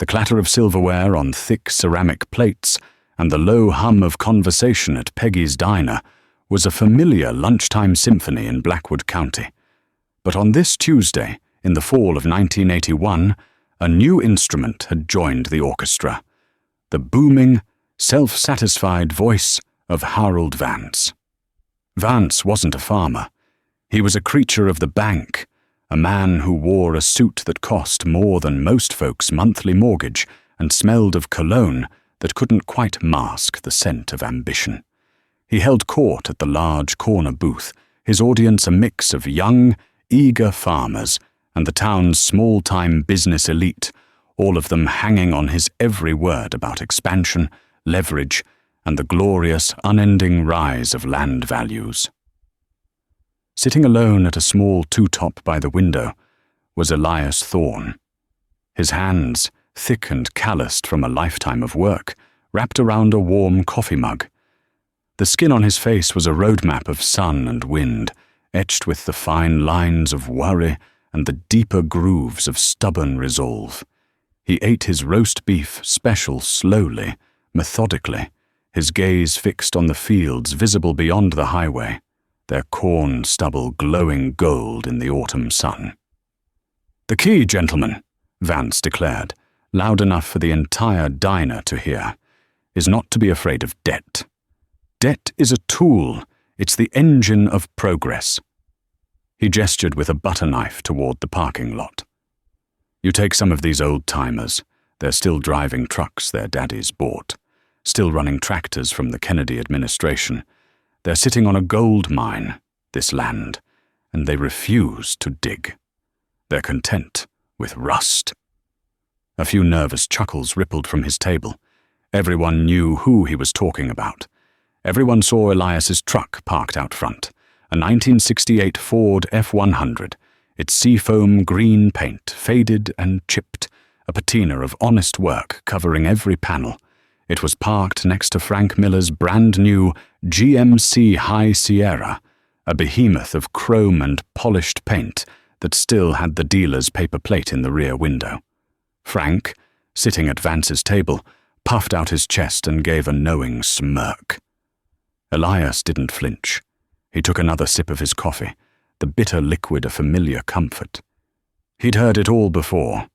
The clatter of silverware on thick ceramic plates and the low hum of conversation at Peggy's diner was a familiar lunchtime symphony in Blackwood County. But on this Tuesday, in the fall of 1981, a new instrument had joined the orchestra, the booming, self-satisfied voice of Harold Vance. Vance wasn't a farmer. He was a creature of the bank, a man who wore a suit that cost more than most folks' monthly mortgage and smelled of cologne that couldn't quite mask the scent of ambition. He held court at the large corner booth, his audience a mix of young, eager farmers and the town's small-time business elite, all of them hanging on his every word about expansion, leverage, and the glorious, unending rise of land values. Sitting alone at a small two-top by the window was Elias Thorne. His hands, thick and calloused from a lifetime of work, wrapped around a warm coffee mug. The skin on his face was a roadmap of sun and wind, etched with the fine lines of worry and the deeper grooves of stubborn resolve. He ate his roast beef special slowly, methodically, his gaze fixed on the fields visible beyond the highway, their corn stubble glowing gold in the autumn sun. "The key, gentlemen," Vance declared, loud enough for the entire diner to hear, "is not to be afraid of debt. Debt is a tool. It's the engine of progress." He gestured with a butter knife toward the parking lot. "You take some of these old-timers. They're still driving trucks their daddies bought, still running tractors from the Kennedy administration. They're sitting on a gold mine, this land, and they refuse to dig. They're content with rust." A few nervous chuckles rippled from his table. Everyone knew who he was talking about. Everyone saw Elias's truck parked out front, a 1968 Ford F100, its seafoam green paint faded and chipped, a patina of honest work covering every panel. It was parked next to Frank Miller's brand-new GMC High Sierra, a behemoth of chrome and polished paint that still had the dealer's paper plate in the rear window. Frank, sitting at Vance's table, puffed out his chest and gave a knowing smirk. Elias didn't flinch. He took another sip of his coffee, the bitter liquid a familiar comfort. He'd heard it all before.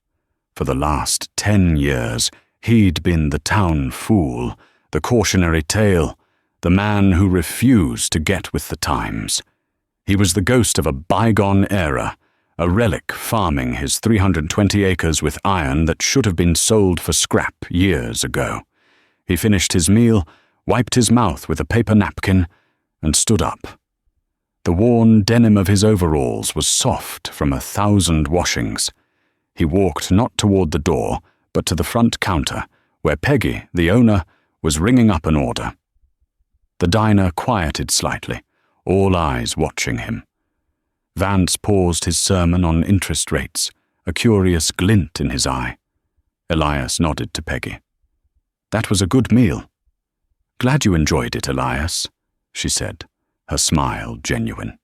For the last 10 years, he'd been the town fool, the cautionary tale, the man who refused to get with the times. He was the ghost of a bygone era, a relic farming his 320 acres with iron that should have been sold for scrap years ago. He finished his meal, wiped his mouth with a paper napkin, and stood up. The worn denim of his overalls was soft from 1,000 washings. He walked not toward the door, but to the front counter, where Peggy, the owner, was ringing up an order. The diner quieted slightly, all eyes watching him. Vance paused his sermon on interest rates, a curious glint in his eye. Elias nodded to Peggy. "That was a good meal." "Glad you enjoyed it, Elias," she said, her smile genuine.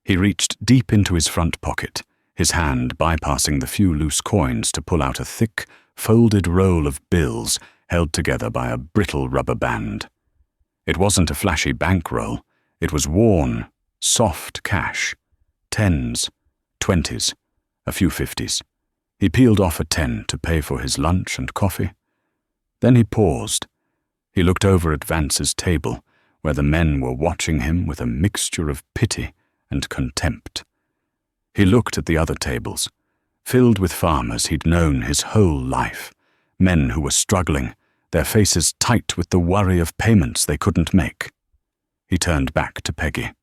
He reached deep into his front pocket, his hand bypassing the few loose coins to pull out a thick, folded roll of bills held together by a brittle rubber band. It wasn't a flashy bankroll. It was worn, soft cash. 10s, 20s, a few 50s. He peeled off a 10 to pay for his lunch and coffee. Then he paused. He looked over at Vance's table, where the men were watching him with a mixture of pity and contempt. He looked at the other tables, filled with farmers he'd known his whole life, men who were struggling, their faces tight with the worry of payments they couldn't make. He turned back to Peggy.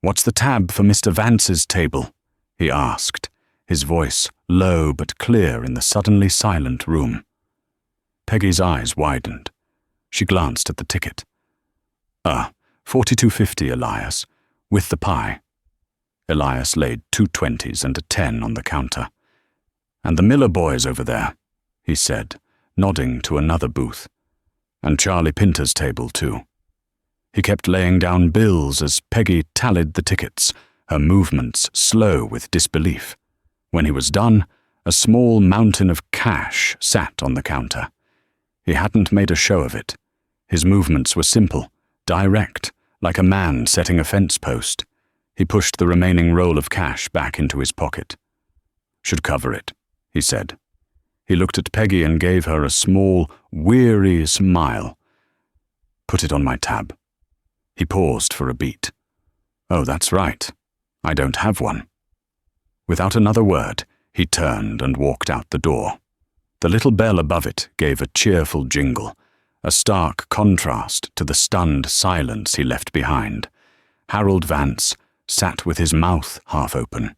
"What's the tab for Mr. Vance's table?" he asked, his voice low but clear in the suddenly silent room. Peggy's eyes widened. She glanced at the ticket. $42.50, Elias, with the pie." Elias laid 2 20s and a 10 on the counter. "And the Miller boys over there," he said, nodding to another booth. "And Charlie Pinter's table, too." He kept laying down bills as Peggy tallied the tickets, her movements slow with disbelief. When he was done, A small mountain of cash sat on the counter. He hadn't made a show of it. His movements were simple, direct, like a man setting a fence post. He pushed the remaining roll of cash back into his pocket. "Should cover it," he said. He looked at Peggy and gave her a small, weary smile. "Put it on my tab." He paused for a beat. "Oh, that's right. I don't have one." Without another word, he turned and walked out the door. The little bell above it gave a cheerful jingle, a stark contrast to the stunned silence he left behind. Harold Vance sat with his mouth half open,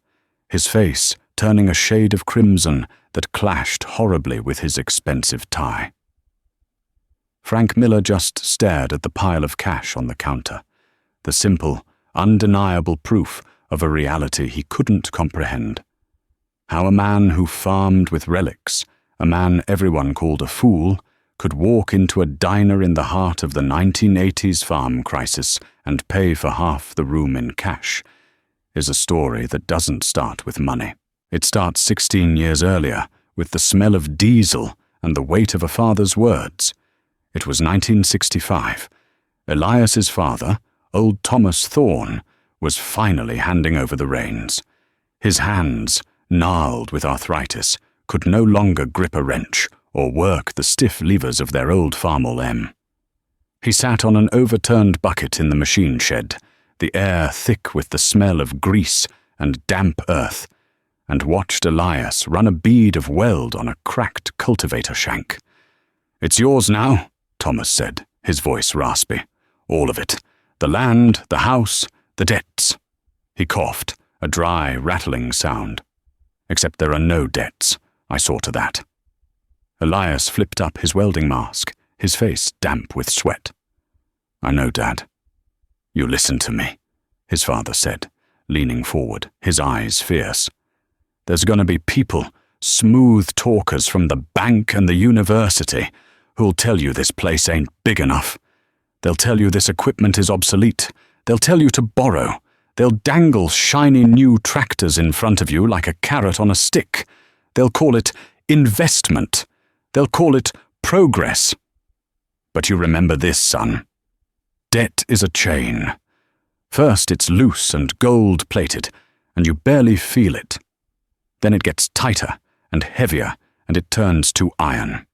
his face turning a shade of crimson that clashed horribly with his expensive tie. Frank Miller just stared at the pile of cash on the counter, the simple, undeniable proof of a reality he couldn't comprehend. How a man who farmed with relics, a man everyone called a fool, could walk into a diner in the heart of the 1980s farm crisis and pay for half the room in cash, is a story that doesn't start with money. It starts 16 years earlier, with the smell of diesel and the weight of a father's words. It was 1965. Elias's father, old Thomas Thorne, was finally handing over the reins. His hands, gnarled with arthritis, could no longer grip a wrench or work the stiff levers of their old Farmall M. He sat on an overturned bucket in the machine shed, the air thick with the smell of grease and damp earth, and watched Elias run a bead of weld on a cracked cultivator shank. "It's yours now," Thomas said, his voice raspy. "All of it. The land, the house, the debts." He coughed, a dry, rattling sound. "Except there are no debts. I saw to that." Elias flipped up his welding mask, his face damp with sweat. "I know, Dad." "You listen to me," his father said, leaning forward, his eyes fierce. "There's going to be people, smooth talkers from the bank and the university, who'll tell you this place ain't big enough. They'll tell you this equipment is obsolete. They'll tell you to borrow. They'll dangle shiny new tractors in front of you like a carrot on a stick. They'll call it investment. They'll call it progress. But you remember this, son. Debt is a chain. First it's loose and gold-plated, and you barely feel it. Then it gets tighter and heavier, and it turns to iron.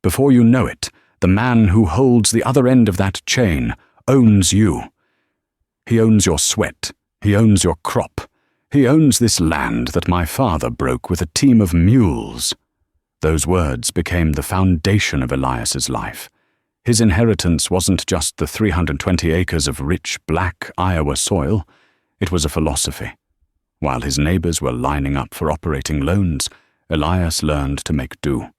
Before you know it, the man who holds the other end of that chain owns you. He owns your sweat. He owns your crop. He owns this land that my father broke with a team of mules." Those words became the foundation of Elias's life. His inheritance wasn't just the 320 acres of rich black Iowa soil. It was a philosophy. While his neighbors were lining up for operating loans, Elias learned to make do.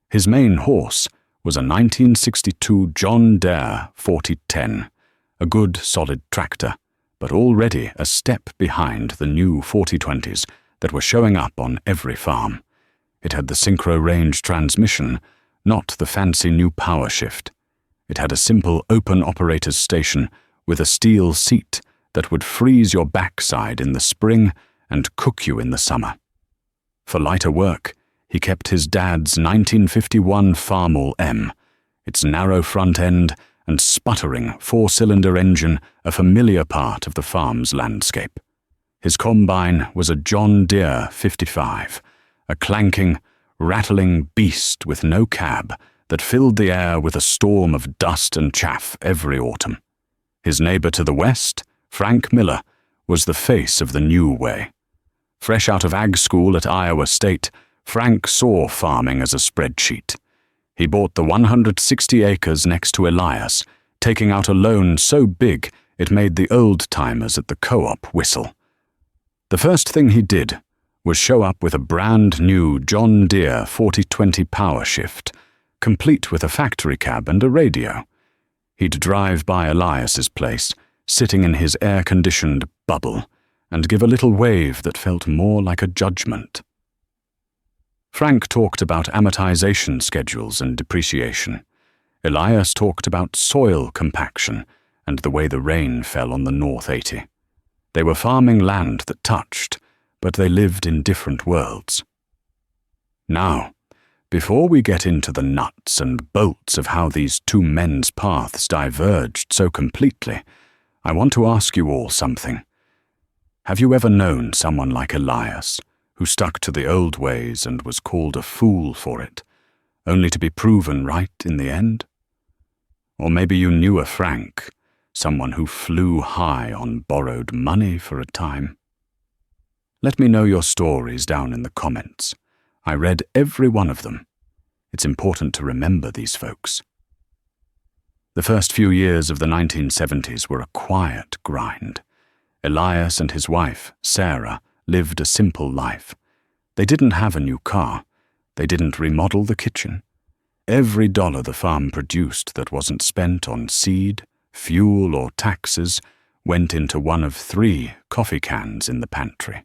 His main horse was a 1962 John Deere 4010, a good, solid tractor, but already a step behind the new 4020s that were showing up on every farm. It had the synchro range transmission, not the fancy new power shift. It had a simple open operator's station with a steel seat that would freeze your backside in the spring and cook you in the summer. For lighter work, he kept his dad's 1951 Farmall M, its narrow front end and sputtering four-cylinder engine a familiar part of the farm's landscape. His combine was a John Deere 55, a clanking, rattling beast with no cab that filled the air with a storm of dust and chaff every autumn. His neighbor to the west, Frank Miller, was the face of the new way. Fresh out of ag school at Iowa State, Frank saw farming as a spreadsheet. He bought the 160 acres next to Elias, taking out a loan so big it made the old-timers at the co-op whistle. The first thing he did was show up with a brand-new John Deere 4020 power shift, complete with a factory cab and a radio. He'd drive by Elias's place, sitting in his air-conditioned bubble, and give a little wave that felt more like a judgment. Frank talked about amortization schedules and depreciation. Elias talked about soil compaction and the way the rain fell on the North 80. They were farming land that touched, but they lived in different worlds. Now, before we get into the nuts and bolts of how these two men's paths diverged so completely, I want to ask you all something. Have you ever known someone like Elias, who stuck to the old ways and was called a fool for it, only to be proven right in the end? Or maybe you knew a Frank, someone who flew high on borrowed money for a time. Let me know your stories down in the comments. I read every one of them. It's important to remember these folks. The first few years of the 1970s were a quiet grind. Elias and his wife, Sarah, lived a simple life. They didn't have a new car. They didn't remodel the kitchen. Every dollar the farm produced that wasn't spent on seed, fuel, or taxes went into one of 3 coffee cans in the pantry.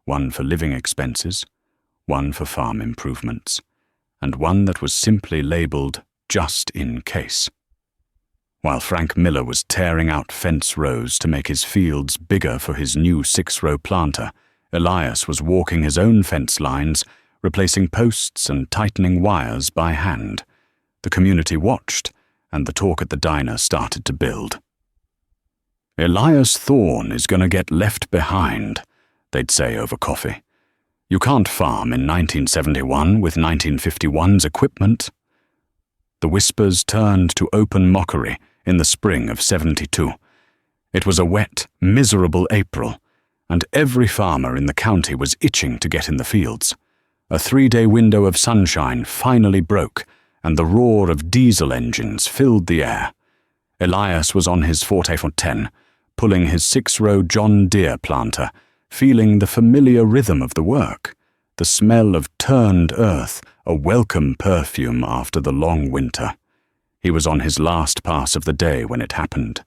One for living expenses, one for farm improvements, and one that was simply labeled just in case. While Frank Miller was tearing out fence rows to make his fields bigger for his new 6-row planter, Elias was walking his own fence lines, replacing posts and tightening wires by hand. The community watched, and the talk at the diner started to build. "Elias Thorne is going to get left behind," they'd say over coffee. "You can't farm in 1971 with 1951's equipment." The whispers turned to open mockery in the spring of '72. It was a wet, miserable April, and every farmer in the county was itching to get in the fields. A 3-day window of sunshine finally broke, and the roar of diesel engines filled the air. Elias was on his 4x10, pulling his 6-row John Deere planter, feeling the familiar rhythm of the work, the smell of turned earth, a welcome perfume after the long winter. He was on his last pass of the day when it happened.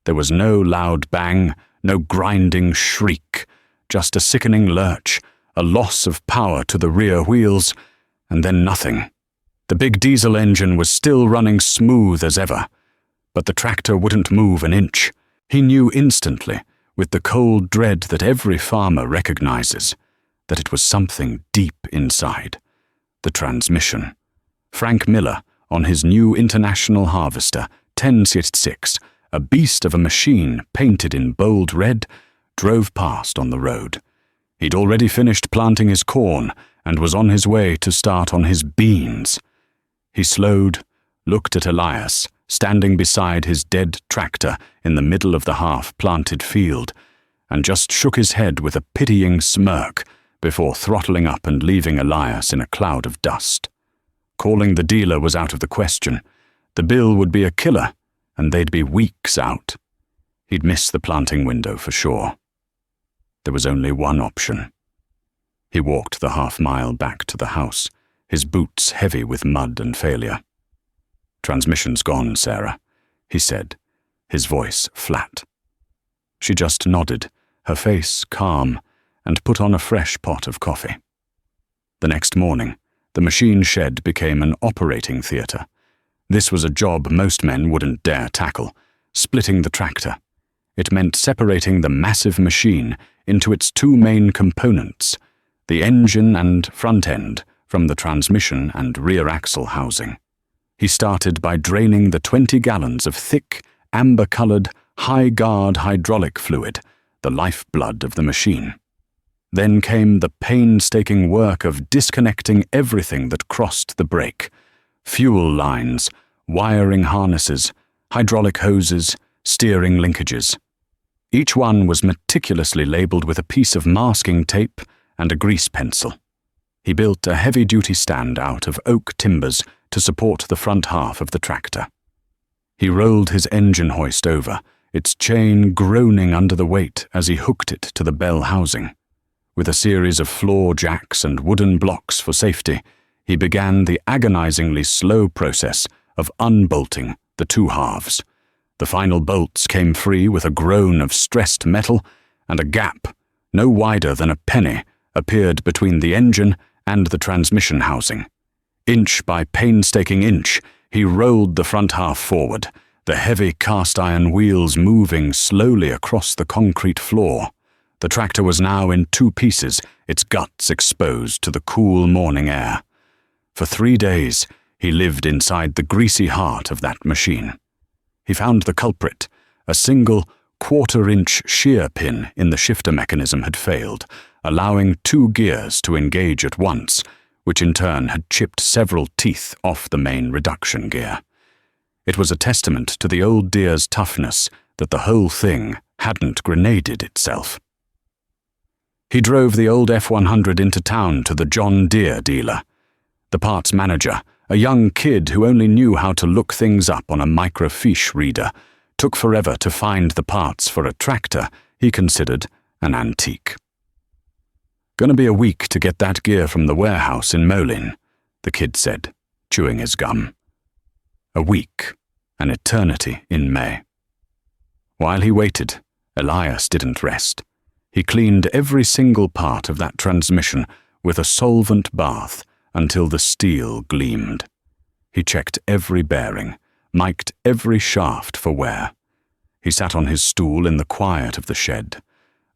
There was no loud bang, no grinding shriek, just a sickening lurch, a loss of power to the rear wheels, and then nothing. The big diesel engine was still running smooth as ever, but the tractor wouldn't move an inch. He knew instantly, with the cold dread that every farmer recognizes, that it was something deep inside. The transmission. Frank Miller, on his new International Harvester, 1066, a beast of a machine painted in bold red, drove past on the road. He'd already finished planting his corn and was on his way to start on his beans. He slowed, looked at Elias, standing beside his dead tractor in the middle of the half-planted field, and just shook his head with a pitying smirk before throttling up and leaving Elias in a cloud of dust. Calling the dealer was out of the question. The bill would be a killer, and they'd be weeks out. He'd miss the planting window for sure. There was only one option. He walked the half-mile back to the house, his boots heavy with mud and failure. "Transmission's gone, Sarah," he said, his voice flat. She just nodded, her face calm, and put on a fresh pot of coffee. The next morning, the machine shed became an operating theatre. This was a job most men wouldn't dare tackle, splitting the tractor. It meant separating the massive machine into its 2 main components, the engine and front end from the transmission and rear axle housing. He started by draining the 20 gallons of thick, amber-colored, high-guard hydraulic fluid, the lifeblood of the machine. Then came the painstaking work of disconnecting everything that crossed the brake: fuel lines, wiring harnesses, hydraulic hoses, steering linkages. Each one was meticulously labeled with a piece of masking tape and a grease pencil. He built a heavy-duty stand out of oak timbers to support the front half of the tractor. He rolled his engine hoist over, its chain groaning under the weight as he hooked it to the bell housing. With a series of floor jacks and wooden blocks for safety, he began the agonizingly slow process of unbolting the 2 halves. The final bolts came free with a groan of stressed metal, and a gap, no wider than a penny, appeared between the engine and the transmission housing. Inch by painstaking inch, he rolled the front half forward, the heavy cast-iron wheels moving slowly across the concrete floor. The tractor was now in 2 pieces, its guts exposed to the cool morning air. For 3 days, he lived inside the greasy heart of that machine. He found the culprit. A single 1/4-inch shear pin in the shifter mechanism had failed, allowing 2 gears to engage at once, which in turn had chipped several teeth off the main reduction gear. It was a testament to the old deer's toughness that the whole thing hadn't grenaded itself. He drove the old F-100 into town to the John Deere dealer. The parts manager, a young kid who only knew how to look things up on a microfiche reader, took forever to find the parts for a tractor he considered an antique. "Gonna be a week to get that gear from the warehouse in Moline," the kid said, chewing his gum. A week, an eternity in May. While he waited, Elias didn't rest. He cleaned every single part of that transmission with a solvent bath until the steel gleamed. He checked every bearing, mic'd every shaft for wear. He sat on his stool in the quiet of the shed,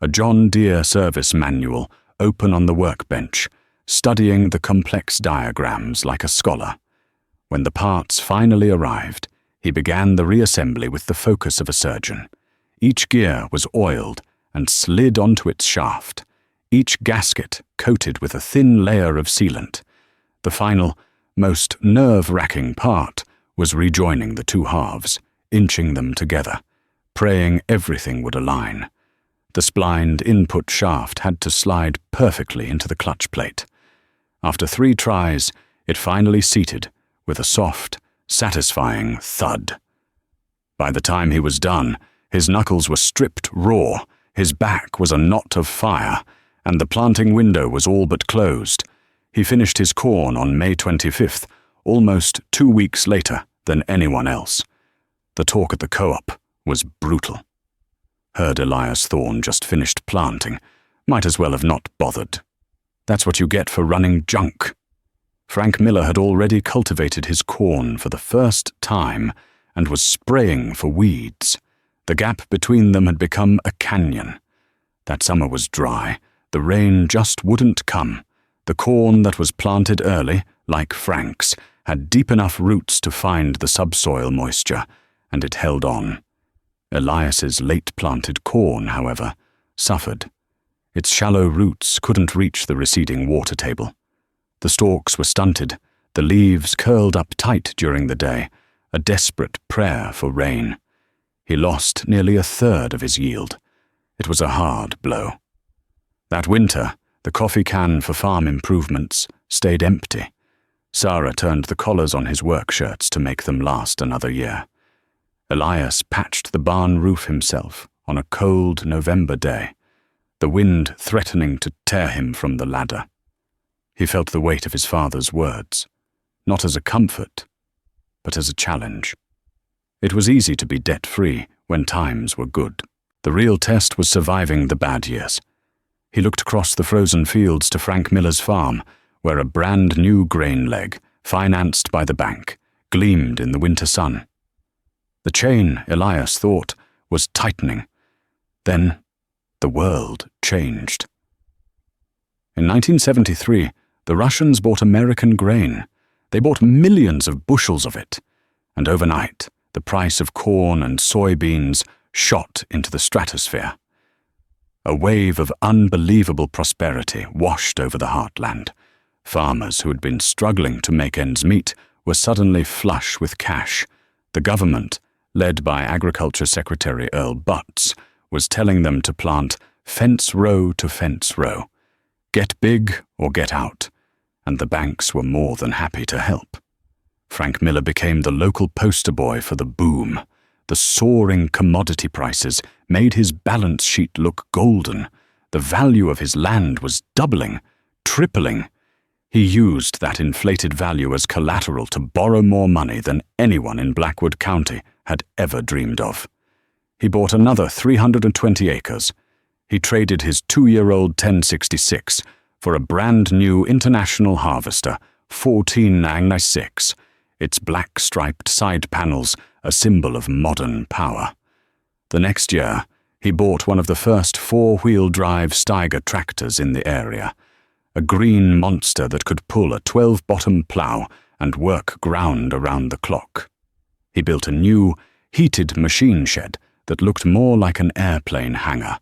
a John Deere service manual open on the workbench, studying the complex diagrams like a scholar. When the parts finally arrived, he began the reassembly with the focus of a surgeon. Each gear was oiled and slid onto its shaft, each gasket coated with a thin layer of sealant. The final, most nerve-wracking part was rejoining the 2 halves, inching them together, praying everything would align. The splined input shaft had to slide perfectly into the clutch plate. After 3 tries, it finally seated with a soft, satisfying thud. By the time he was done, his knuckles were stripped raw, his back was a knot of fire, and the planting window was all but closed. He finished his corn on May 25th, almost 2 weeks later than anyone else. The talk at the co-op was brutal. Heard Elias Thorne just finished planting. Might as well have not bothered. That's what you get for running junk. Frank Miller had already cultivated his corn for the first time and was spraying for weeds. The gap between them had become a canyon. That summer was dry. The rain just wouldn't come. The corn that was planted early, like Frank's, had deep enough roots to find the subsoil moisture, and it held on. Elias's late-planted corn, however, suffered. Its shallow roots couldn't reach the receding water table. The stalks were stunted, the leaves curled up tight during the day, a desperate prayer for rain. He lost nearly 1/3 of his yield. It was a hard blow. That winter, the coffee can for farm improvements stayed empty. Sarah turned the collars on his work shirts to make them last another year. Elias patched the barn roof himself on a cold November day, the wind threatening to tear him from the ladder. He felt the weight of his father's words, not as a comfort, but as a challenge. It was easy to be debt-free when times were good. The real test was surviving the bad years. He looked across the frozen fields to Frank Miller's farm, where a brand-new grain leg, financed by the bank, gleamed in the winter sun. The chain, Elias thought, was tightening. Then the world changed. In 1973, the Russians bought American grain. They bought millions of bushels of it, and overnight, the price of corn and soybeans shot into the stratosphere. A wave of unbelievable prosperity washed over the heartland. Farmers who had been struggling to make ends meet were suddenly flush with cash. The government, led by Agriculture Secretary Earl Butts, was telling them to plant fence row to fence row. Get big or get out, and the banks were more than happy to help. Frank Miller became the local poster boy for the boom. The soaring commodity prices made his balance sheet look golden. The value of his land was doubling, tripling. He used that inflated value as collateral to borrow more money than anyone in Blackwood County had ever dreamed of. He bought another 320 acres. He traded his 2-year-old 1066 for a brand-new International Harvester, 1496, its black-striped side panels a symbol of modern power. The next year, He bought one of the first four-wheel drive Steiger tractors in the area, a green monster that could pull a 12-bottom plough and work ground around the clock. He built a new, heated machine shed that looked more like an airplane hangar,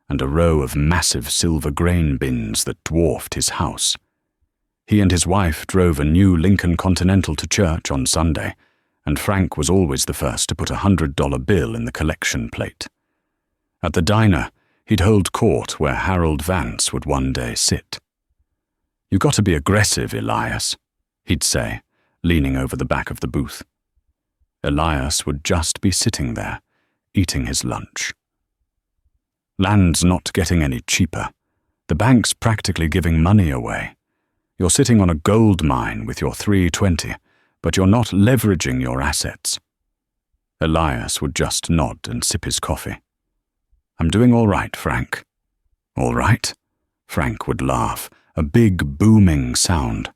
and a row of massive silver grain bins that dwarfed his house. He and his wife drove a new Lincoln Continental to church on Sunday, and Frank was always the first to put a $100 bill in the collection plate. At the diner, he'd hold court where Harold Vance would one day sit. "You got to be aggressive, Elias," he'd say, leaning over the back of the booth. Elias would just be sitting there, eating his lunch. Land's not getting any cheaper. The bank's practically giving money away. You're sitting on a gold mine with your 320, but you're not leveraging your assets. Elias would just nod and sip his coffee. "I'm doing all right, Frank." "All right?" Frank would laugh, a big booming sound.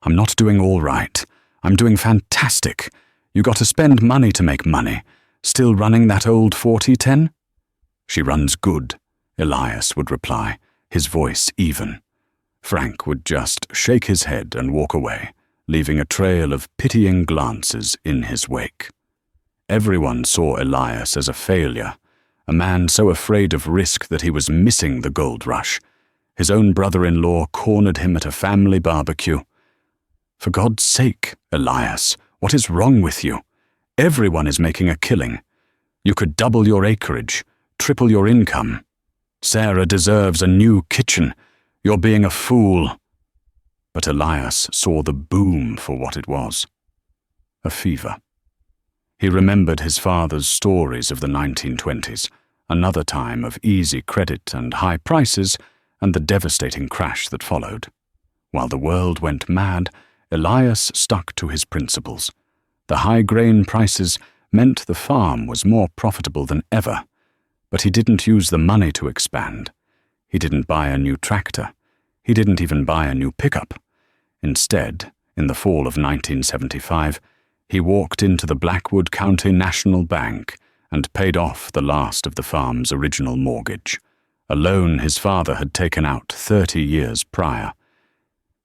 "I'm not doing all right. I'm doing fantastic. You got to spend money to make money. Still running that old 4010? "She runs good," Elias would reply, his voice even. Frank would just shake his head and walk away, leaving a trail of pitying glances in his wake. Everyone saw Elias as a failure, a man so afraid of risk that he was missing the gold rush. His own brother-in-law cornered him at a family barbecue. "For God's sake, Elias, what is wrong with you? Everyone is making a killing. You could double your acreage, triple your income. Sarah deserves a new kitchen. You're being a fool." But Elias saw the boom for what it was. A fever. He remembered his father's stories of the 1920s, another time of easy credit and high prices, and the devastating crash that followed. While the world went mad, Elias stuck to his principles. The high grain prices meant the farm was more profitable than ever, but he didn't use the money to expand. He didn't buy a new tractor. He didn't even buy a new pickup. Instead, in the fall of 1975, he walked into the Blackwood County National Bank and paid off the last of the farm's original mortgage, a loan his father had taken out 30 years prior.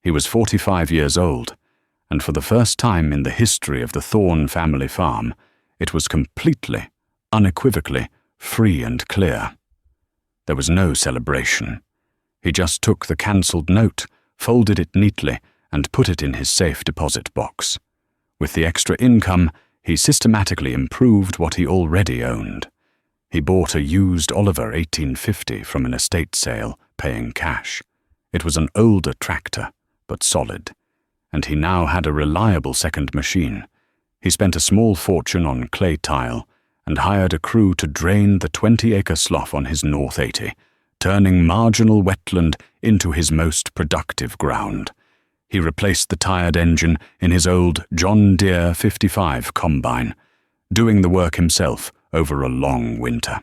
He was 45 years old, and for the first time in the history of the Thorne family farm, it was completely, unequivocally, free and clear. There was no celebration. He just took the cancelled note, folded it neatly, and put it in his safe deposit box. With the extra income, he systematically improved what he already owned. He bought a used Oliver 1850 from an estate sale, paying cash. It was an older tractor, but solid, and he now had a reliable second machine. He spent a small fortune on clay tile and hired a crew to drain the 20-acre slough on his North 80, turning marginal wetland into his most productive ground. He replaced the tired engine in his old John Deere 55 combine, doing the work himself over a long winter.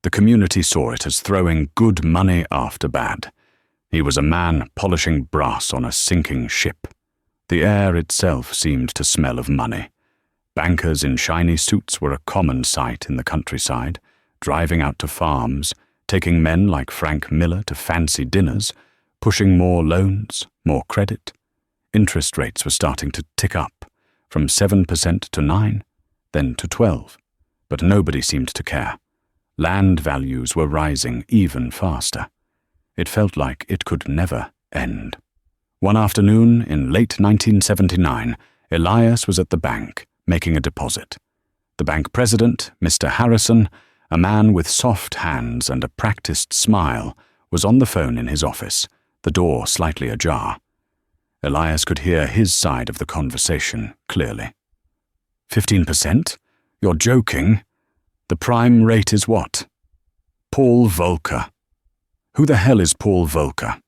The community saw it as throwing good money after bad. He was a man polishing brass on a sinking ship. The air itself seemed to smell of money. Bankers in shiny suits were a common sight in the countryside, driving out to farms, taking men like Frank Miller to fancy dinners, pushing more loans, more credit. Interest rates were starting to tick up, from 7% to 9%, then to 12%, but nobody seemed to care. Land values were rising even faster. It felt like it could never end. One afternoon in late 1979, Elias was at the bank, making a deposit. The bank president, Mr. Harrison, a man with soft hands and a practiced smile, was on the phone in his office, the door slightly ajar. Elias could hear his side of the conversation clearly. 15%? You're joking? The prime rate is what? Paul Volcker. Who the hell is Paul Volcker?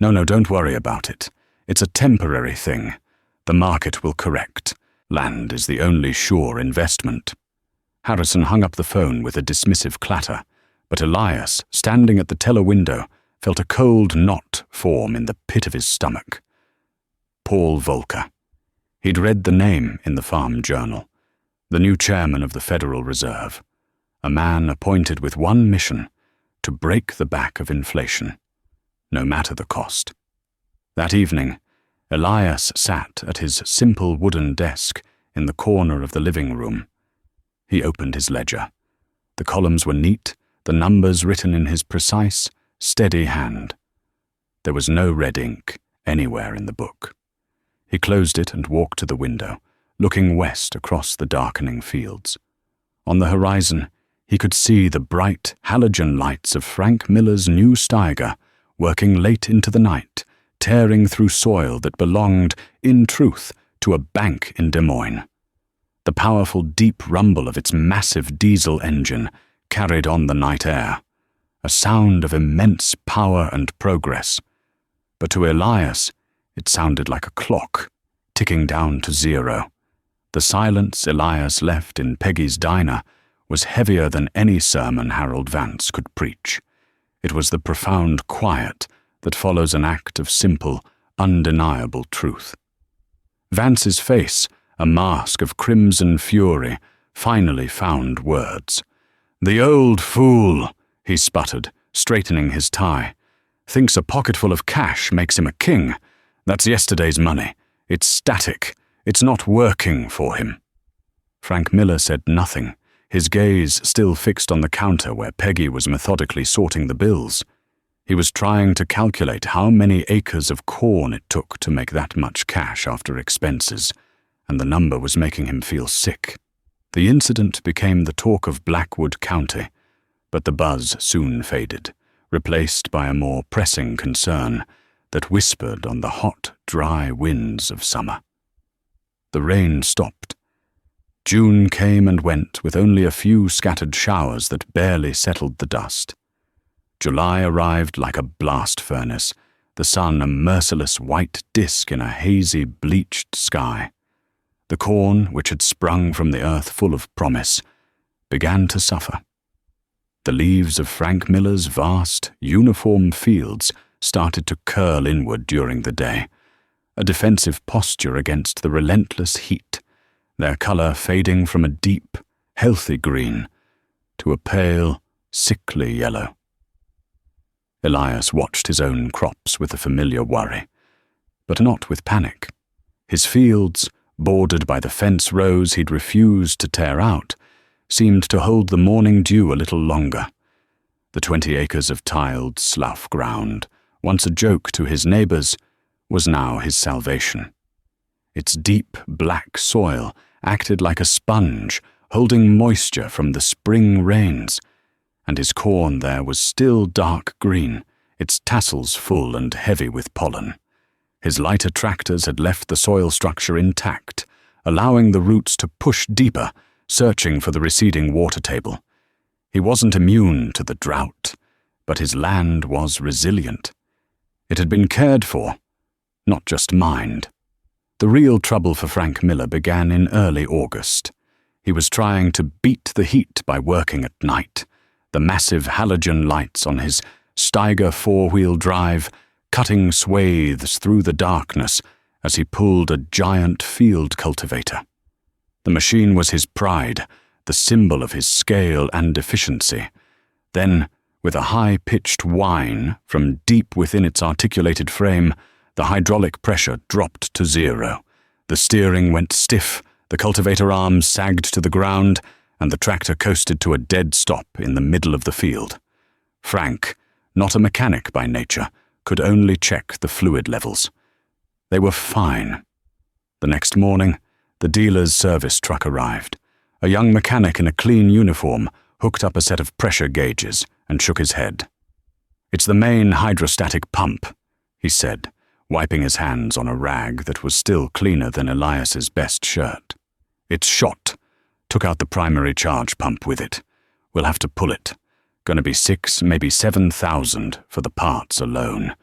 No, don't worry about it. It's a temporary thing. The market will correct. Land is the only sure investment. Harrison hung up the phone with a dismissive clatter, but Elias, standing at the teller window, felt a cold knot form in the pit of his stomach. Paul Volcker. He'd read the name in the Farm Journal. The new chairman of the Federal Reserve. a man appointed with one mission: to break the back of inflation, no matter the cost. That evening, Elias sat at his simple wooden desk in the corner of the living room. He opened his ledger. The columns were neat, the numbers written in his precise, steady hand. There was no red ink anywhere in the book. He closed it and walked to the window, looking west across the darkening fields. On the horizon, he could see the bright halogen lights of Frank Miller's new Steiger working late into the night, tearing through soil that belonged, in truth, to a bank in Des Moines. The powerful deep rumble of its massive diesel engine carried on the night air, a sound of immense power and progress. But to Elias, it sounded like a clock, ticking down to zero. The silence Elias left in Peggy's diner was heavier than any sermon Harold Vance could preach. It was the profound quiet that follows an act of simple, undeniable truth. Vance's face, a mask of crimson fury, finally found words. "The old fool," he sputtered, straightening his tie. "Thinks a pocketful of cash makes him a king. That's yesterday's money. It's static. It's not working for him." Frank Miller said nothing, his gaze still fixed on the counter where Peggy was methodically sorting the bills. He was trying to calculate how many acres of corn it took to make that much cash after expenses, and the number was making him feel sick. The incident became the talk of Blackwood County, but the buzz soon faded, replaced by a more pressing concern that whispered on the hot, dry winds of summer. The rain stopped. June came and went with only a few scattered showers that barely settled the dust. July arrived like a blast furnace, the sun a merciless white disk in a hazy, bleached sky. The corn, which had sprung from the earth full of promise, began to suffer. The leaves of Frank Miller's vast, uniform fields started to curl inward during the day, a defensive posture against the relentless heat, their color fading from a deep, healthy green to a pale, sickly yellow. Elias watched his own crops with a familiar worry, but not with panic. His fields, bordered by the fence rows he'd refused to tear out, seemed to hold the morning dew a little longer. The 20 acres of tiled slough ground, once a joke to his neighbors, was now his salvation. Its deep, black soil acted like a sponge, holding moisture from the spring rains, and his corn there was still dark green, its tassels full and heavy with pollen. His lighter tractors had left the soil structure intact, allowing the roots to push deeper, searching for the receding water table. He wasn't immune to the drought, but his land was resilient. It had been cared for, not just mined. The real trouble for Frank Miller began in early August. He was trying to beat the heat by working at night, the massive halogen lights on his Steiger four-wheel drive cutting swathes through the darkness as he pulled a giant field cultivator. The machine was his pride, the symbol of his scale and efficiency. Then, with a high-pitched whine from deep within its articulated frame, the hydraulic pressure dropped to zero. The steering went stiff, the cultivator arms sagged to the ground, and the tractor coasted to a dead stop in the middle of the field. Frank, not a mechanic by nature, could only check the fluid levels. They were fine. The next morning, the dealer's service truck arrived. A young mechanic in a clean uniform hooked up a set of pressure gauges and shook his head. "It's the main hydrostatic pump," he said, wiping his hands on a rag that was still cleaner than Elias's best shirt. "It's shot. Took out the primary charge pump with it. We'll have to pull it. Gonna be 6, maybe 7,000 for the parts alone.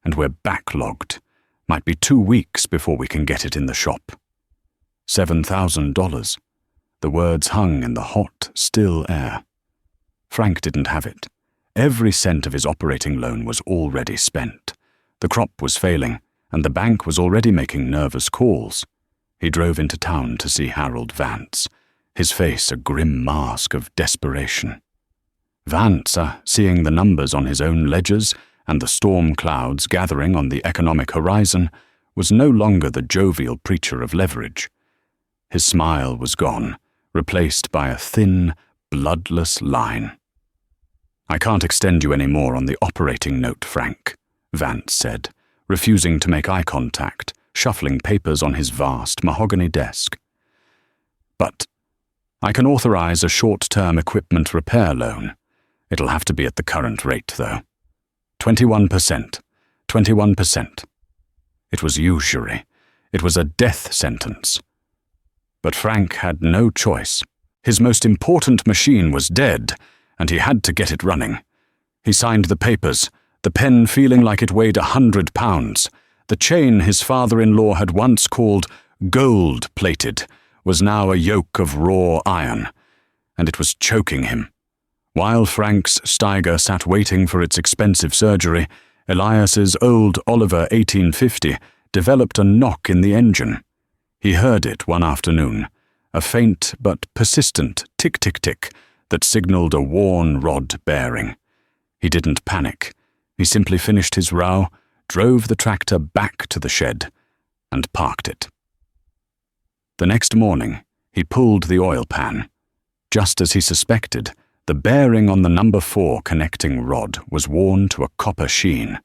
And we're backlogged. Might be 2 weeks before we can get it in the shop." $7,000. The words hung in the hot, still air. Frank didn't have it. Every cent of his operating loan was already spent. The crop was failing, and the bank was already making nervous calls. He drove into town to see Harold Vance. his face a grim mask of desperation. Vance, seeing the numbers on his own ledgers and the storm clouds gathering on the economic horizon, was no longer the jovial preacher of leverage. His smile was gone, replaced by a thin, bloodless line. "I can't extend you any more on the operating note, Frank," Vance said, refusing to make eye contact, shuffling papers on his vast mahogany desk. "But I can authorize a short-term equipment repair loan. It'll have to be at the current rate, though. 21%. 21%. It was usury. It was a death sentence. But Frank had no choice. His most important machine was dead, and he had to get it running. He signed the papers, the pen feeling like it weighed 100 pounds. The chain his father-in-law had once called gold-plated was now a yoke of raw iron, and it was choking him. While Frank's Steiger sat waiting for its expensive surgery, Elias's old Oliver 1850 developed a knock in the engine. He heard it one afternoon, a faint but persistent tick-tick-tick that signaled a worn rod bearing. He didn't panic. He simply finished his row, drove the tractor back to the shed, and parked it. The next morning, he pulled the oil pan. Just as he suspected, the bearing on the number 4 connecting rod was worn to a copper sheen.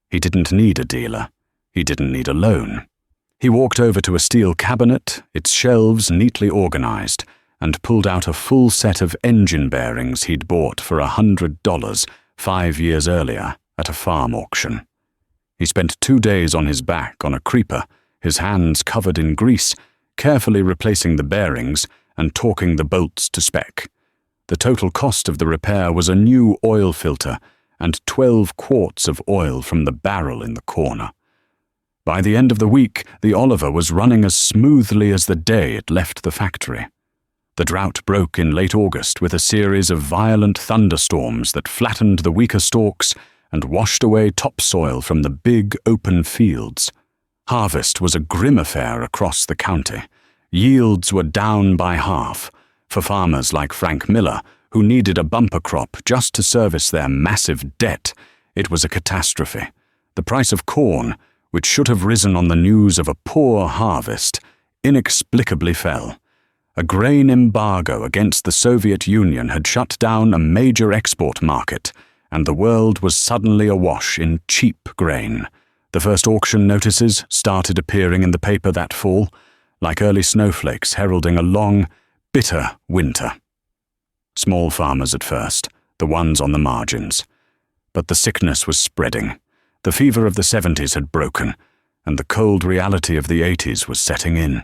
He didn't need a dealer. He didn't need a loan. He walked over to a steel cabinet, its shelves neatly organized, and pulled out a full set of engine bearings he'd bought for $100 5 years earlier at a farm auction. He spent 2 days on his back on a creeper, his hands covered in grease, carefully replacing the bearings and torquing the bolts to spec. The total cost of the repair was a new oil filter and 12 quarts of oil from the barrel in the corner. By the end of the week, the Oliver was running as smoothly as the day it left the factory. The drought broke in late August with a series of violent thunderstorms that flattened the weaker stalks and washed away topsoil from the big open fields. Harvest was a grim affair across the county. Yields were down by half. For farmers like Frank Miller, who needed a bumper crop just to service their massive debt, it was a catastrophe. The price of corn, which should have risen on the news of a poor harvest, inexplicably fell. A grain embargo against the Soviet Union had shut down a major export market, and the world was suddenly awash in cheap grain. The first auction notices started appearing in the paper that fall, like early snowflakes heralding a long, bitter winter. Small farmers at first, the ones on the margins. But the sickness was spreading. The fever of the 70s had broken, and the cold reality of the 80s was setting in.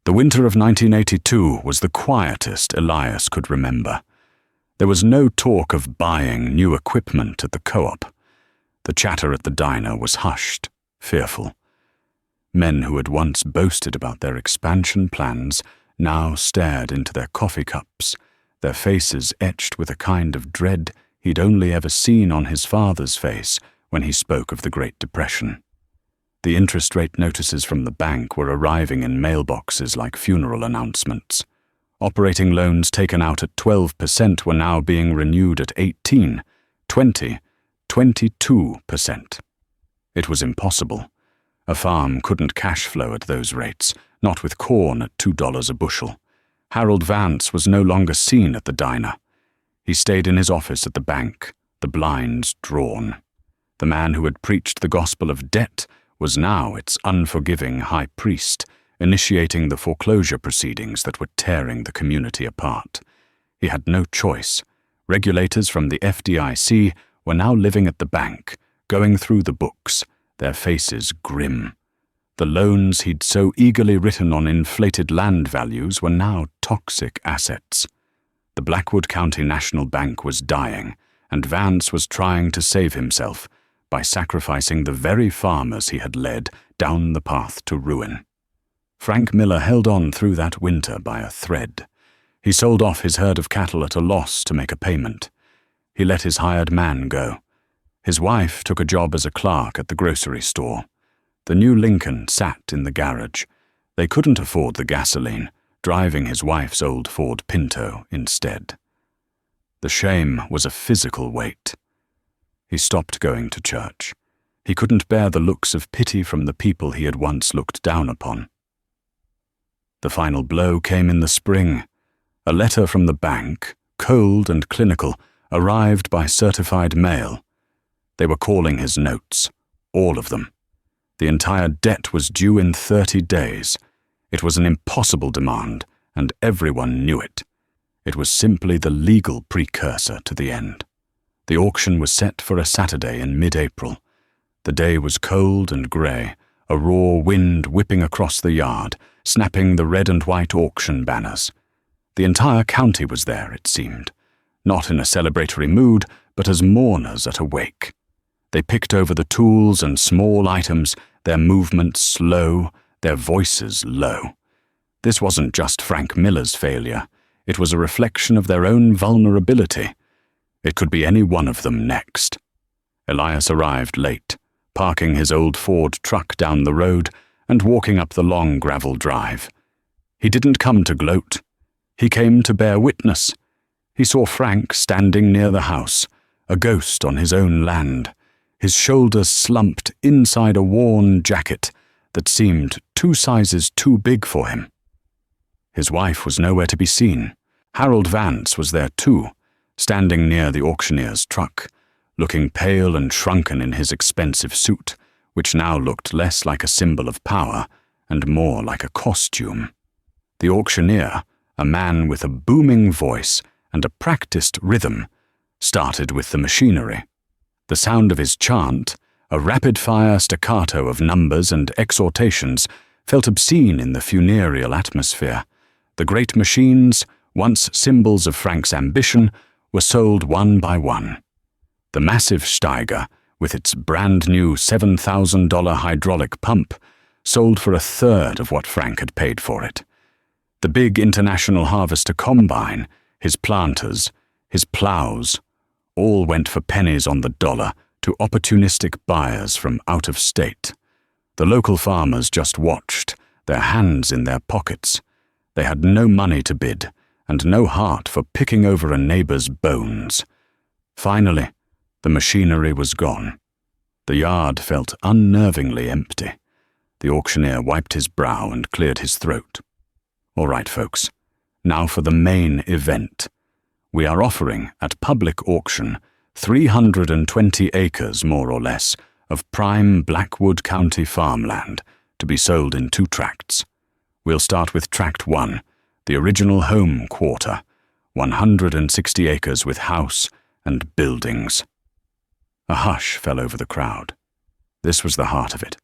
The winter of 1982 was the quietest Elias could remember. There was no talk of buying new equipment at the co-op. The chatter at the diner was hushed, fearful. Men who had once boasted about their expansion plans now stared into their coffee cups, their faces etched with a kind of dread he'd only ever seen on his father's face when he spoke of the Great Depression. The interest rate notices from the bank were arriving in mailboxes like funeral announcements. Operating loans taken out at 12% were now being renewed at 18, 20, 22%. It was impossible. A farm couldn't cash flow at those rates, not with corn at $2 a bushel. Harold Vance was no longer seen at the diner. He stayed in his office at the bank, the blinds drawn. The man who had preached the gospel of debt was now its unforgiving high priest, initiating the foreclosure proceedings that were tearing the community apart. He had no choice. Regulators from the FDIC were now living at the bank, going through the books, their faces grim. The loans he'd so eagerly written on inflated land values were now toxic assets. The Blackwood County National Bank was dying, and Vance was trying to save himself by sacrificing the very farmers he had led down the path to ruin. Frank Miller held on through that winter by a thread. He sold off his herd of cattle at a loss to make a payment. He let his hired man go. His wife took a job as a clerk at the grocery store. The new Lincoln sat in the garage. They couldn't afford the gasoline, driving his wife's old Ford Pinto instead. The shame was a physical weight. He stopped going to church. He couldn't bear the looks of pity from the people he had once looked down upon. The final blow came in the spring. A letter from the bank, cold and clinical, arrived by certified mail. They were calling his notes, all of them. The entire debt was due in 30 days. It was an impossible demand, and everyone knew it. It was simply the legal precursor to the end. The auction was set for a Saturday in mid-April. The day was cold and grey, a raw wind whipping across the yard, snapping the red and white auction banners. The entire county was there, it seemed, not in a celebratory mood, but as mourners at a wake. They picked over the tools and small items, their movements slow, their voices low. This wasn't just Frank Miller's failure. It was a reflection of their own vulnerability. It could be any one of them next. Elias arrived late, parking his old Ford truck down the road and walking up the long gravel drive. He didn't come to gloat. He came to bear witness. He saw Frank standing near the house, a ghost on his own land, his shoulders slumped inside a worn jacket that seemed 2 sizes too big for him. His wife was nowhere to be seen. Harold Vance was there too, standing near the auctioneer's truck, looking pale and shrunken in his expensive suit, which now looked less like a symbol of power and more like a costume. The auctioneer, a man with a booming voice and a practiced rhythm, started with the machinery. The sound of his chant, a rapid-fire staccato of numbers and exhortations, felt obscene in the funereal atmosphere. The great machines, once symbols of Frank's ambition, were sold one by one. The massive Steiger, with its brand-new $7,000 hydraulic pump, sold for 1/3 of what Frank had paid for it. The big International Harvester combine, his planters, his plows, all went for pennies on the dollar to opportunistic buyers from out of state. The local farmers just watched, their hands in their pockets. They had no money to bid, and no heart for picking over a neighbor's bones. Finally, the machinery was gone. The yard felt unnervingly empty. The auctioneer wiped his brow and cleared his throat. All right, folks, now for the main event. We are offering, at public auction, 320 acres, more or less, of prime Blackwood County farmland to be sold in 2 tracts. We'll start with Tract 1, the original home quarter, 160 acres with house and buildings. A hush fell over the crowd. This was the heart of it,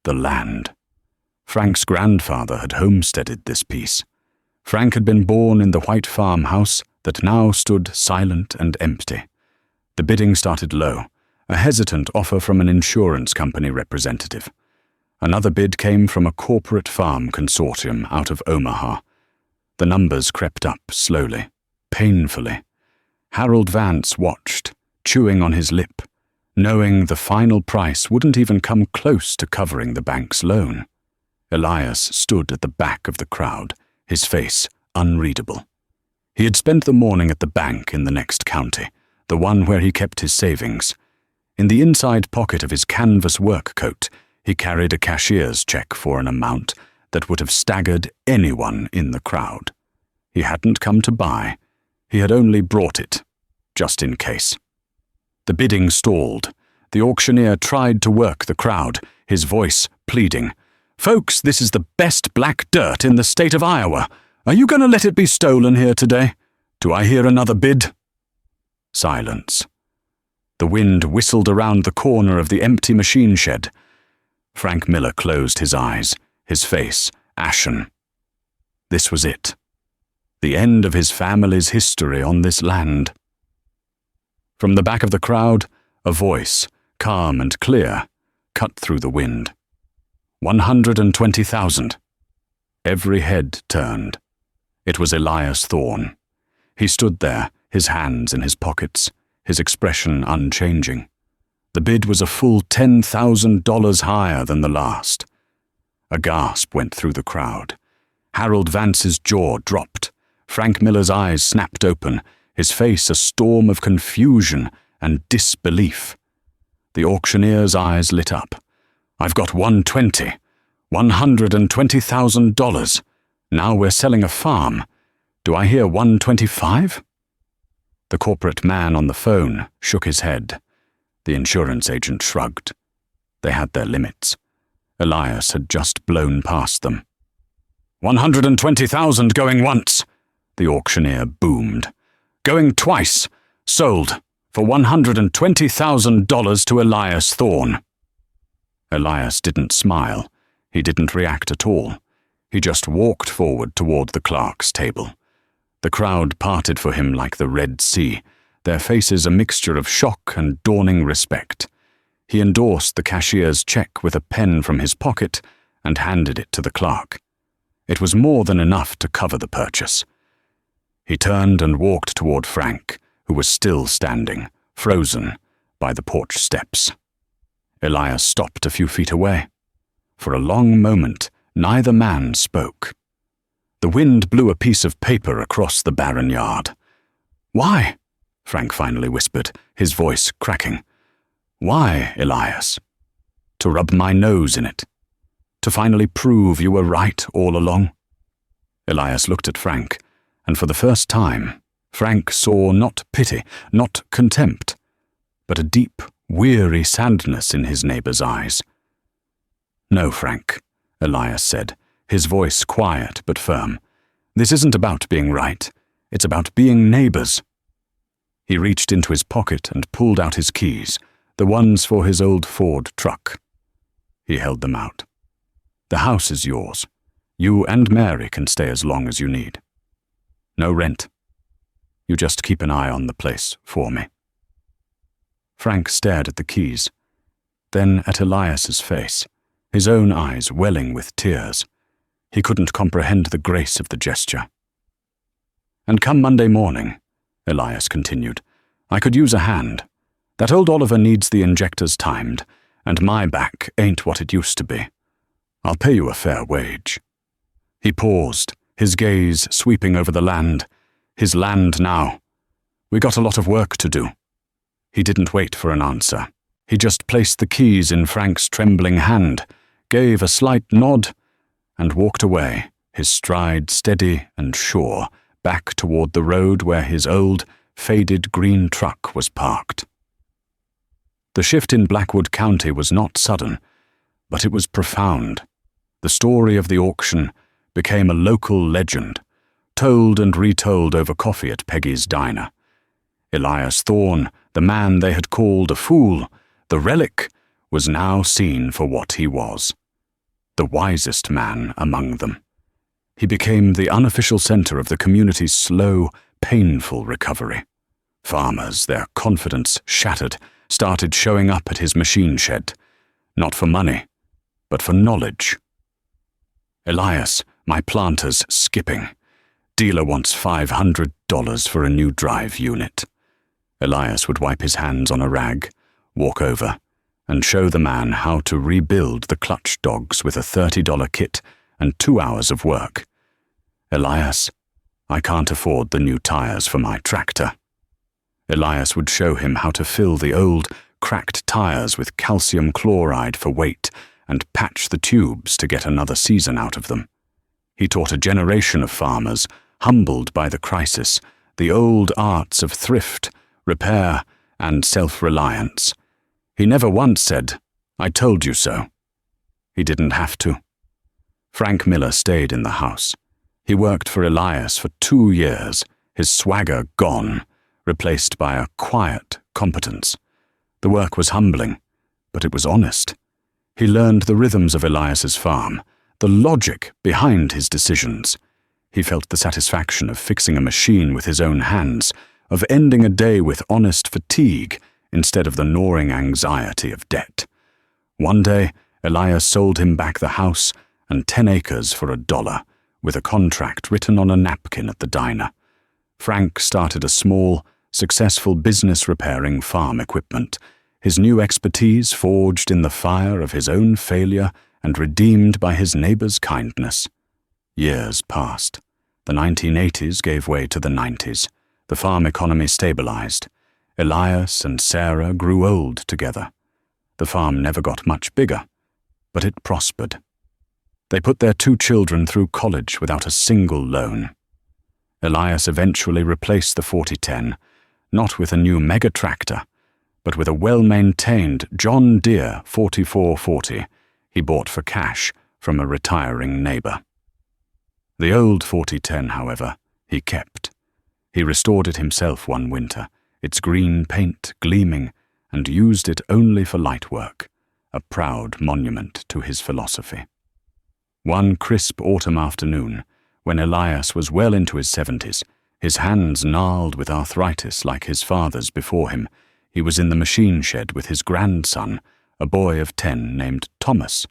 the land. Frank's grandfather had homesteaded this piece. Frank had been born in the white farmhouse that now stood silent and empty. The bidding started low, a hesitant offer from an insurance company representative. Another bid came from a corporate farm consortium out of Omaha. The numbers crept up slowly, painfully. Harold Vance watched, chewing on his lip, knowing the final price wouldn't even come close to covering the bank's loan. Elias stood at the back of the crowd, his face unreadable. He had spent the morning at the bank in the next county, the one where he kept his savings. In the inside pocket of his canvas work coat, he carried a cashier's check for an amount that would have staggered anyone in the crowd. He hadn't come to buy. He had only brought it, just in case. The bidding stalled. The auctioneer tried to work the crowd, his voice pleading. "Folks, this is the best black dirt in the state of Iowa. Are you going to let it be stolen here today? Do I hear another bid?" Silence. The wind whistled around the corner of the empty machine shed. Frank Miller closed his eyes, his face ashen. This was it. The end of his family's history on this land. From the back of the crowd, a voice, calm and clear, cut through the wind. 120,000. Every head turned. It was Elias Thorne. He stood there, his hands in his pockets, his expression unchanging. The bid was a full $10,000 higher than the last. A gasp went through the crowd. Harold Vance's jaw dropped. Frank Miller's eyes snapped open, his face a storm of confusion and disbelief. The auctioneer's eyes lit up. "I've got $120. $120,000. Now we're selling a farm. Do I hear 125? The corporate man on the phone shook his head. The insurance agent shrugged. They had their limits. Elias had just blown past them. 120,000 going once, the auctioneer boomed. Going twice. Sold for $120,000 to Elias Thorne. Elias didn't smile. He didn't react at all. He just walked forward toward the clerk's table. The crowd parted for him like the Red Sea, their faces a mixture of shock and dawning respect. He endorsed the cashier's check with a pen from his pocket and handed it to the clerk. It was more than enough to cover the purchase. He turned and walked toward Frank, who was still standing, frozen, by the porch steps. Elias stopped a few feet away. For a long moment, neither man spoke. The wind blew a piece of paper across the barren yard. "Why?" Frank finally whispered, his voice cracking. "Why, Elias?" "To rub my nose in it. To finally prove you were right all along." Elias looked at Frank, and for the first time, Frank saw not pity, not contempt, but a deep, weary sadness in his neighbor's eyes. "No, Frank," Elias said, his voice quiet but firm. "This isn't about being right. It's about being neighbors." He reached into his pocket and pulled out his keys, the ones for his old Ford truck. He held them out. "The house is yours. You and Mary can stay as long as you need. No rent. You just keep an eye on the place for me." Frank stared at the keys, then at Elias's face, his own eyes welling with tears. He couldn't comprehend the grace of the gesture. "And come Monday morning," Elias continued, "I could use a hand. That old Oliver needs the injectors timed, and my back ain't what it used to be. I'll pay you a fair wage." He paused, his gaze sweeping over the land. His land now. "We got a lot of work to do." He didn't wait for an answer. He just placed the keys in Frank's trembling hand, gave a slight nod, and walked away, his stride steady and sure, back toward the road where his old, faded green truck was parked. The shift in Blackwood County was not sudden, but it was profound. The story of the auction became a local legend, told and retold over coffee at Peggy's diner. Elias Thorne, the man they had called a fool, the relic, was now seen for what he was. The wisest man among them. He became the unofficial center of the community's slow, painful recovery. Farmers, their confidence shattered, started showing up at his machine shed, not for money, but for knowledge. "Elias, my planter's skipping. Dealer wants $500 for a new drive unit." Elias would wipe his hands on a rag, walk over, and show the man how to rebuild the clutch dogs with a $30 kit and 2 hours of work. "Elias, I can't afford the new tires for my tractor." Elias would show him how to fill the old, cracked tires with calcium chloride for weight and patch the tubes to get another season out of them. He taught a generation of farmers, humbled by the crisis, the old arts of thrift, repair, and self-reliance. He never once said, "I told you so." He didn't have to. Frank Miller stayed in the house. He worked for Elias for 2 years, his swagger gone, replaced by a quiet competence. The work was humbling, but it was honest. He learned the rhythms of Elias's farm, the logic behind his decisions. He felt the satisfaction of fixing a machine with his own hands, of ending a day with honest fatigue instead of the gnawing anxiety of debt. One day, Elias sold him back the house and 10 acres for $1, with a contract written on a napkin at the diner. Frank started a small, successful business repairing farm equipment, his new expertise forged in the fire of his own failure and redeemed by his neighbor's kindness. Years passed. The 1980s gave way to the 90s. The farm economy stabilized. Elias and Sarah grew old together. The farm never got much bigger, but it prospered. They put their 2 children through college without a single loan. Elias eventually replaced the 4010, not with a new mega-tractor, but with a well-maintained John Deere 4440 he bought for cash from a retiring neighbor. The old 4010, however, he kept. He restored it himself one winter, its green paint gleaming, and used it only for light work, a proud monument to his philosophy. One crisp autumn afternoon, when Elias was well into his 70s, his hands gnarled with arthritis like his father's before him, he was in the machine shed with his grandson, a boy of 10 named Thomas.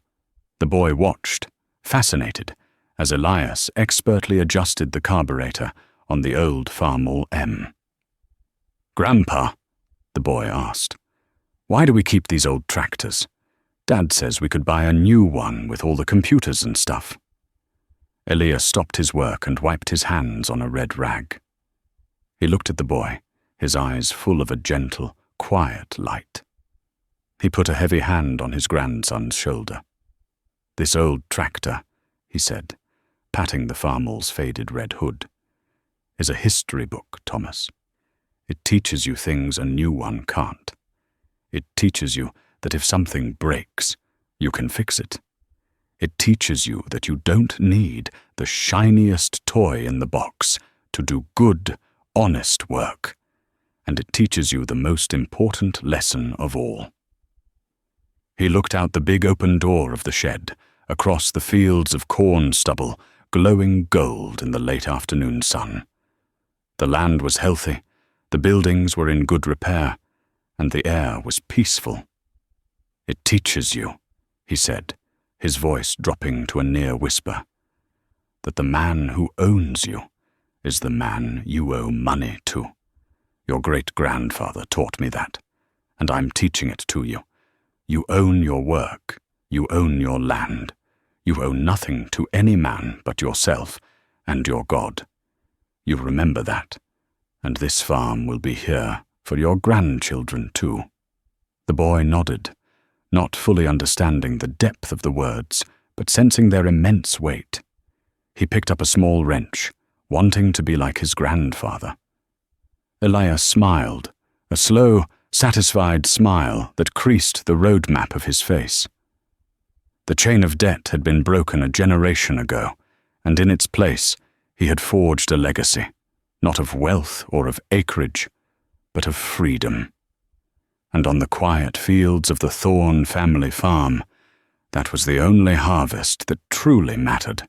The boy watched, fascinated, as Elias expertly adjusted the carburetor on the old Farmall M. "Grandpa," the boy asked, "why do we keep these old tractors? Dad says we could buy a new one with all the computers and stuff." Elias stopped his work and wiped his hands on a red rag. He looked at the boy, his eyes full of a gentle, quiet light. He put a heavy hand on his grandson's shoulder. "This old tractor," he said, patting the Farmall's faded red hood, "is a history book, Thomas. It teaches you things a new one can't. It teaches you that if something breaks, you can fix it. It teaches you that you don't need the shiniest toy in the box to do good, honest work. And it teaches you the most important lesson of all." He looked out the big open door of the shed, across the fields of corn stubble, glowing gold in the late afternoon sun. The land was healthy, the buildings were in good repair, and the air was peaceful. "It teaches you," he said, his voice dropping to a near whisper, "that the man who owns you is the man you owe money to. Your great-grandfather taught me that, and I'm teaching it to you. You own your work, you own your land. You owe nothing to any man but yourself and your God. You remember that, and this farm will be here for your grandchildren too." The boy nodded, not fully understanding the depth of the words, but sensing their immense weight. He picked up a small wrench, wanting to be like his grandfather. Elias smiled, a slow, satisfied smile that creased the road map of his face. The chain of debt had been broken a generation ago, and in its place he had forged a legacy, not of wealth or of acreage, but of freedom. And on the quiet fields of the Thorne family farm, that was the only harvest that truly mattered.